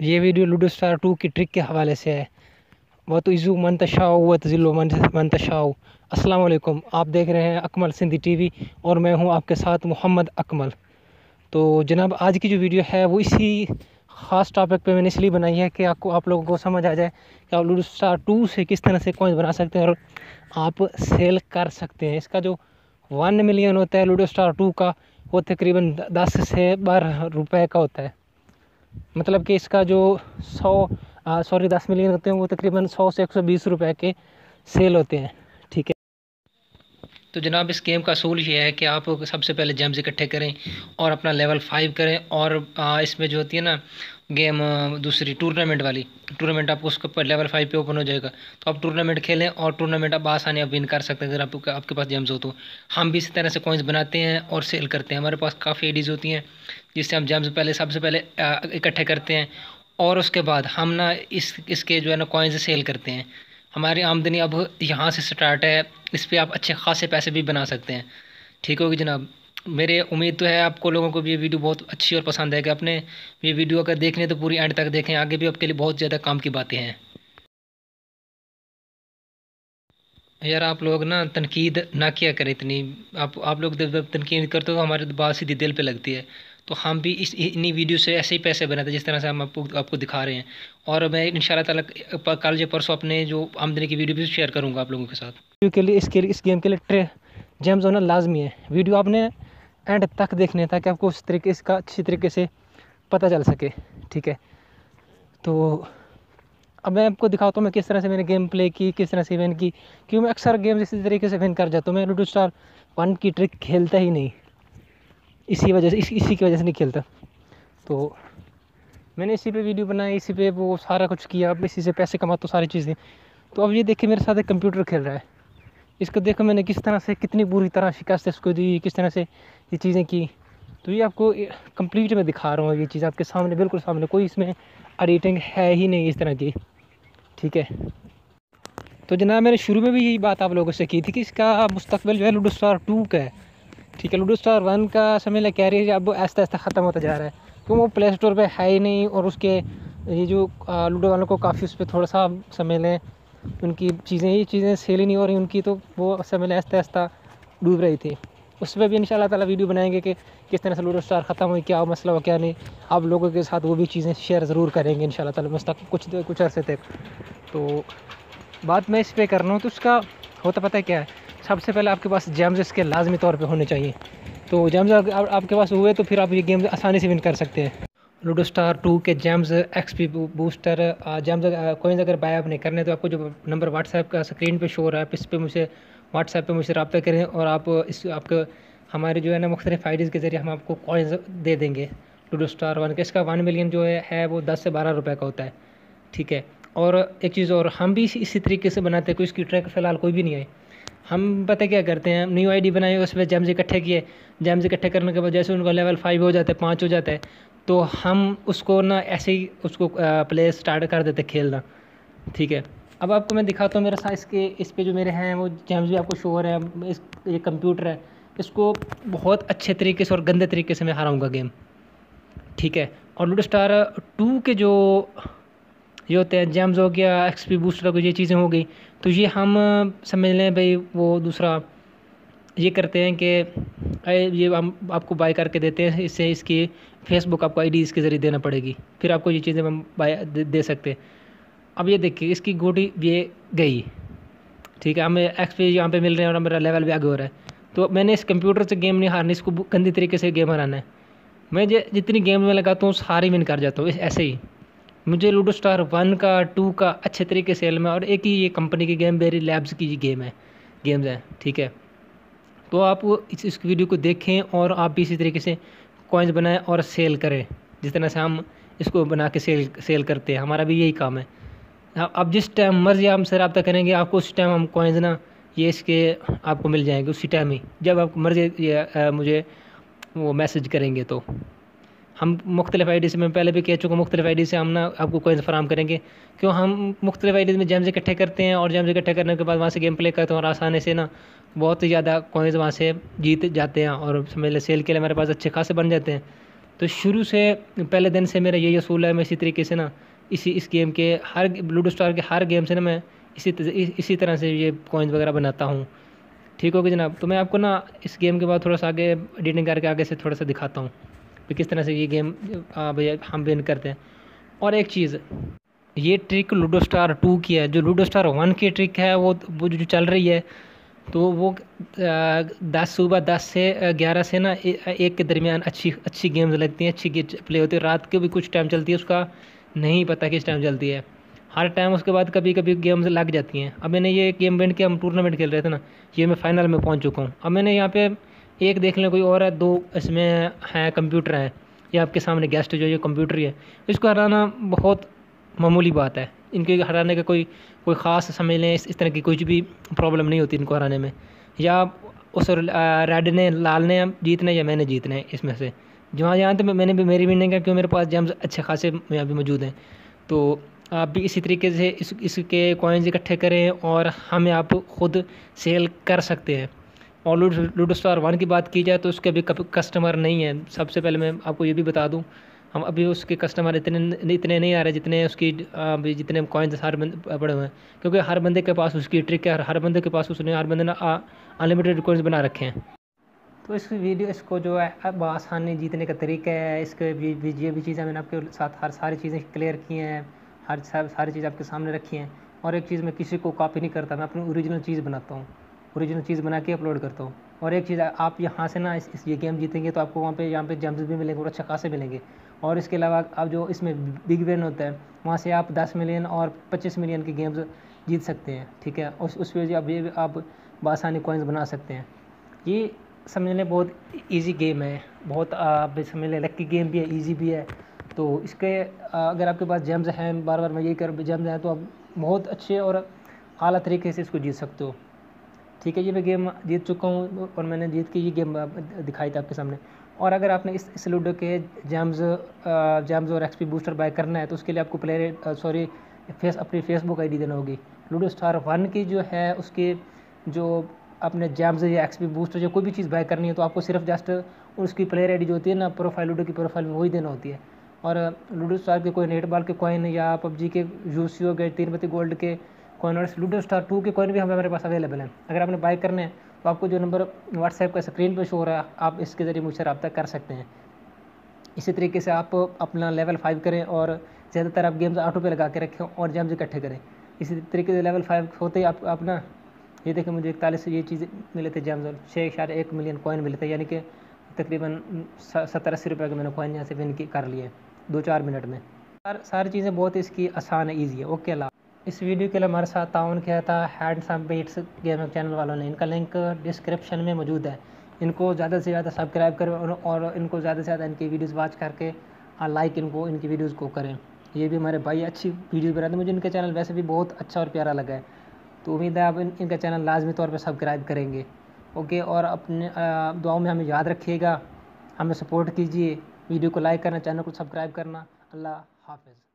ये video ludo star 2 की trick के हवाले से है। वह तो इज़ू मंतशाओ व तजिल्लो मंतशाओ। अस्सलाम वालेकुम, आप देख रहे हैं अकमल सिंधी टीवी और मैं हूं आपके साथ मोहम्मद अकमल। तो जनाब, आज की जो वीडियो है वो इसी ख़ास टॉपिक पे मैंने इसलिए बनाई है कि आप लोगों को समझ आ जाए कि आप लूडो स्टार 2 से किस तरह से कॉइन्स बना सकते हैं और आप सेल कर सकते हैं। इसका जो 1 मिलियन होता है लूडो स्टार 2 का, वो तकरीबन 10 से 12 रुपए का होता है। मतलब कि इसका जो 10 मिलियन होते हैं वो तकरीबन 100 से 120 रुपए के सेल होते हैं। ठीक है। तो जनाब, इस गेम का असूल ये है कि आप सबसे पहले जेम्स इकट्ठे करें और अपना लेवल 5 करें। और इसमें जो होती है ना गेम, दूसरी टूर्नामेंट वाली टूर्नामेंट, आपको उसके ऊपर लेवल 5 पे ओपन हो जाएगा। तो आप टूर्नामेंट खेलें और टूर्नामेंट आप आसानी आप विन कर सकते हैं अगर आपके पास जेम्स हो तो। हम भी इसी तरह से कॉइन्स बनाते हैं और सेल करते हैं। हमारे पास काफ़ी आईडीज़ होती हैं जिससे हम जेम्स सबसे पहले इकट्ठे करते हैं और उसके बाद हम ना इसके जो है ना कॉइन्स सेल करते हैं। हमारी आमदनी अब यहाँ से स्टार्ट है। इस पे आप अच्छे खासे पैसे भी बना सकते हैं। ठीक होगी जनाब। मेरे उम्मीद तो है आपको लोगों को भी ये वीडियो बहुत अच्छी और पसंद आएगी। आपने ये वीडियो अगर देखनी है तो पूरी एंड तक देखें, आगे भी आपके लिए बहुत ज़्यादा काम की बातें हैं। यार, आप लोग ना तनकीद ना किया करें इतनी। आप लोग जब तनकीद करते हो तो हमारे बात सीधी दिल पे लगती है। तो हम भी इन्हीं वीडियो से ऐसे ही पैसे बनाते हैं जिस तरह से हम आपको दिखा रहे हैं। और मैं इंशाल्लाह ताला कल या परसों अपने जो आमदनी की वीडियो भी शेयर करूँगा आप लोगों के साथ। वीडियो के लिए इस गेम के लिए जेम्स होना लाजमी है। वीडियो आपने एंड तक देखने ताकि आपको इसका अच्छी तरीके से पता चल सके। ठीक है। तो अब मैं आपको दिखाता हूँ मैं किस तरह से मैंने गेम प्ले की, किस तरह से विन की। क्यों मैं अक्सर गेम इसी तरीके से विन कर जाता हूँ। मैं लूडो स्टार 1 की ट्रिक खेलता ही नहीं, इसी वजह से इसी की वजह से नहीं खेलता। तो मैंने इसी पे वीडियो बनाई, इसी पे वो सारा कुछ किया। अब इसी से पैसे कमाता हूँ, सारी चीज़ें। तो अब ये देखिए मेरे साथ एक कंप्यूटर खेल रहा है। इसको देखो मैंने किस तरह से, कितनी बुरी तरह शिकस्त इसको दी, किस तरह से ये चीज़ें की। तो ये आपको कंप्लीट में दिखा रहा हूँ, ये चीज़ आपके सामने, बिल्कुल सामने, कोई इसमें एडिटिंग है ही नहीं इस तरह की। ठीक है। तो जनाब, मैंने शुरू में भी यही बात आप लोगों से की थी कि इसका मुस्तकबिल जो है लूडो स्टार 2 का है। ठीक है। लूडो स्टार 1 का समय लग कह रही है अब आहिस्ता आहिस्ता ख़त्म होता जा रहा है क्योंकि वो प्ले स्टोर पर है ही नहीं। और उसके ये जो लूडो वालों को काफ़ी उस पर थोड़ा सा समय लें, उनकी ये चीज़ें सेल ही नहीं हो रही उनकी, तो वो समय ले आहिस्ता आहिस्ता डूब रही थी। उस पर भी इंशाल्लाह ताला वीडियो बनाएंगे कि किस तरह से लूडो स्टार ख़त्म हुई, क्या मसला हो क्या नहीं। आप लोगों के साथ वो भी चीज़ें शेयर ज़रूर करेंगे इंशाल्लाह ताला कुछ अरसे तक। तो बात मैं इस पे कर रहा हूँ तो उसका होता पता है क्या है। सबसे पहले आपके पास जेम्स इसके लाजमी तौर पे होने चाहिए। तो जेम्स आपके पास हुए तो फिर आप ये गेम आसानी से विन कर सकते हैं। लूडो स्टार 2 के James, XP booster, James coins अगर बाय आपने करने तो आपको जो नंबर व्हाट्सएप का स्क्रीन पे शो हो रहा है, इस पर मुझे व्हाट्सएप पे मुझसे रब्ता करें और आप आपको हमारे जो है ना मुख्तलिफ आईडीज़ के ज़रिए हम आपको कॉइन्स दे देंगे। लूडो स्टार 1 का इसका 1 मिलियन जो है वो 10 से 12 रुपये का होता है। ठीक है। और एक चीज़ और, हम भी इसी तरीके से बनाते हैं। कोई इसकी ट्रैक फ़िलहाल कोई भी नहीं है। हम पता क्या करते हैं, न्यू आईडी बनाई, उसमें जेम्स इकट्ठे किए। जेम्स इकट्ठे करने के बाद जैसे उनका लेवल 5 हो जाता है, 5 हो जाता है, तो हम उसको ना ऐसे ही उसको प्ले स्टार्ट कर देते खेलना। ठीक है। अब आपको मैं दिखाता हूँ मेरे साथ इस पे जो मेरे हैं वो जेम्स भी आपको शो हो रहे हैं। ये कंप्यूटर है, इसको बहुत अच्छे तरीके से और गंदे तरीके से मैं हराऊँगा गेम। ठीक है। और लूडो स्टार 2 के जो ये होते हैं जेम्स हो गया, एक्सपी बूस्टर को, ये चीज़ें हो गई। तो ये हम समझ लें भाई वो दूसरा ये करते हैं कि ये हम आपको बाय करके देते हैं। इससे इसकी फेसबुक आपको आईडी इसके ज़रिए देना पड़ेगी, फिर आपको ये चीज़ें हम बाय दे सकते हैं। अब ये देखिए इसकी गोटी ये गई। ठीक है। हमें एक्सपी यहाँ पे मिल रहे हैं और हमारा लेवल भी आगे हो रहा है। तो मैंने इस कंप्यूटर से गेम नहीं हारनी, इसको गंदी तरीके से गेम हराना है। मैं जितनी गेम में लगाता हूँ सारी विन कर जाता हूँ ऐसे ही। मुझे लूडो स्टार 1 का 2 का अच्छे तरीके से इल्म है और एक ही ये कंपनी की गेम, बेरी लैब्स की गेम्स हैं। ठीक है। तो आप इस वीडियो को देखें और आप भी इसी तरीके से कॉइन्स बनाएं और सेल करें जिस तरह से हम इसको बना के सेल करते हैं। हमारा भी यही काम है। अब जिस टाइम मर्जी हमसे रब्ता करेंगे, आपको उस टाइम हम कॉइन्स ना ये इसके आपको मिल जाएंगे उसी टाइम ही, जब आपको मर्जी मुझे वो मैसेज करेंगे। तो हम मुख्तलिफ आईडी से, मैं पहले भी कह चुका हूँ, मुख्तलिफ आईडी से हम ना आपको कॉइन्स फराम करेंगे। क्यों, हम मुख्तलिफ आईडी में जेम्स इकट्ठे करते हैं और जेम्स इकट्ठे करने के बाद वहाँ से गेम प्ले करते हैं और आसानी से ना बहुत ही ज़्यादा कॉइन्स वहाँ से जीत जाते हैं और समझ लें सेल के लिए हमारे पास अच्छे खासे बन जाते हैं। तो शुरू से पहले दिन से मेरा यही असूल है, मैं इसी तरीके से ना इस गेम के हर लूडो स्टार के हर गेम से ना मैं इसी तरह से ये कॉइन्स वगैरह बनाता हूँ। ठीक होगी जनाब। तो मैं आपको ना इस गेम के बाद थोड़ा सा आगे एडिटिंग करके आगे से थोड़ा सा दिखाता हूँ कि किस तरह से ये गेम भैया हम विन करते हैं। और एक चीज़, ये ट्रिक लूडो स्टार 2 की है। जो लूडो स्टार 1 की ट्रिक है वो जो चल रही है, तो वो 10 से 11 से ना 1 के दरमियान अच्छी गेम्स लगती हैं, अच्छी प्ले होती है। रात के भी कुछ टाइम चलती है, उसका नहीं पता किस टाइम चलती है हर टाइम। उसके बाद कभी कभी गेम्स लग जाती हैं। अब मैंने ये गेम विन किया, हम टूर्नामेंट खेल रहे थे ना, ये मैं फाइनल में पहुंच चुका हूँ। अब मैंने यहाँ पे एक देख लें कोई और है, 2 इसमें हैं कंप्यूटर हैं, ये आपके सामने गेस्ट जो ये कंप्यूटर ही है। इसको हराना बहुत मामूली बात है। इनके हराने का कोई कोई ख़ास समझ लें इस तरह की कुछ भी प्रॉब्लम नहीं होती इनको हराने में। या उस रेड ने लाल ने जीतना है या मैंने जीतना है, इसमें से जहाँ जहाँ तो मैंने भी मेरी विनिंग है, क्योंकि मेरे पास जेम्स अच्छे खासे यहाँ भी मौजूद हैं। तो आप भी इसी तरीके से इसके कॉइन्स इकट्ठे करें और हम आप खुद सेल कर सकते हैं। और लूडो स्टार 1 की बात की जाए तो उसके अभी कस्टमर नहीं है। सबसे पहले मैं आपको ये भी बता दूं, हम अभी उसके कस्टमर इतने नहीं आ रहे जितने उसकी अभी जितने कॉइन्स हर बंदे पड़े हुए हैं। क्योंकि हर बंदे के पास उसकी ट्रिक है, हर बंदे के पास उसने हर बंदे ने अनलिमिटेड कॉइन्स बना रखे हैं। तो इस वीडियो इसको जो है अब आसानी जीतने का तरीका है, इसके ये भी चीज़ें मैंने आपके साथ हर सारी चीज़ें क्लियर की हैं, सारी चीज़ आपके सामने रखी हैं। और एक चीज़, मैं किसी को कॉपी नहीं करता, मैं अपनी ओरिजिनल चीज़ बनाता हूँ, ओरिजिनल चीज़ बना के अपलोड करता हूँ। और एक चीज़, आप यहाँ से ना इस ये गेम जीतेंगे तो आपको यहाँ पे जेम्स भी मिलेंगे और अच्छा खासे मिलेंगे। और इसके अलावा आप जो इसमें बिग विन होता है, वहाँ से आप 10 मिलियन और 25 मिलियन की गेम्स जीत सकते हैं। ठीक है, उस पर आप बआसानी कॉइन्स बना सकते हैं। ये समझ लें बहुत इजी गेम है, बहुत आप समझ लें लक्की गेम भी है, इजी भी है। तो इसके अगर आपके पास जेम्स हैं, बार बार मैं यही कर जेम्स हैं, तो आप बहुत अच्छे और आला तरीके से इसको जीत सकते हो। ठीक है, ये मैं गेम जीत चुका हूँ और मैंने जीत के ये गेम दिखाई था आपके सामने। और अगर आपने इस लूडो के जेम्स और एक्सपी बूस्टर बाय करना है तो उसके लिए आपको अपनी फेसबुक आईडी देना होगी। लूडो स्टार 1 की जो है उसके जो अपने जेम्स या एक्सपी बूस्टर या कोई भी चीज़ बाय करनी है तो आपको सिर्फ जस्ट उसकी प्लेयर आईडी जो होती है ना, प्रोफाइल लूडो की प्रोफाइल में वही देना होती है। और लूडो स्टार के कोई नेट बॉल के कॉइन या पबजी के यूसी हो गए 3 गोल्ड के कॉइन और लूडो स्टार 2 के कॉइन भी हमारे पास अवेलेबल हैं। अगर आपने बाय करने हैं तो आपको जो नंबर व्हाट्सएप का स्क्रीन पर शो हो रहा है, आप इसके ज़रिए मुझसे रब्ता कर सकते हैं। इसी तरीके से आप अपना लेवल 5 करें और ज़्यादातर आप गेम्स ऑटो पे लगा के रखें और जेम्स इकट्ठे करें। इसी तरीके से लेवल 5 होते ही आप ना ये देखें, मुझे 41 से ये चीज़ मिले थे जेम्स और 6.1 मिलियन कॉइन मिले थे, यानी कि तकरीबन 70-80 रुपये के मैंने कॉइन यहाँ से विन कर लिए 2-4 मिनट में। सारी चीज़ें बहुत इसकी आसान है, ईजी है। ओके, अल्लाह। इस वीडियो के लिए हमारे साथ ताउन किया था हैंडसम बीट्स गेमिंग चैनल वालों ने। इनका लिंक डिस्क्रिप्शन में मौजूद है। इनको ज़्यादा से ज़्यादा सब्सक्राइब करें और इनको ज़्यादा से ज़्यादा इनकी वीडियोज़ वॉच करके लाइक इनकी वीडियोज़ को करें। ये भी हमारे भाई अच्छी वीडियोज़ बनाते हैं, मुझे इनका चैनल वैसे भी बहुत अच्छा और प्यारा लगा है। तो उम्मीद है आप इनका चैनल लाजमी तौर पर सब्सक्राइब करेंगे। ओके, और अपने दुआओं में हमें याद रखिएगा, हमें सपोर्ट कीजिए, वीडियो को लाइक करना, चैनल को सब्सक्राइब करना। अल्लाह हाफ़िज़।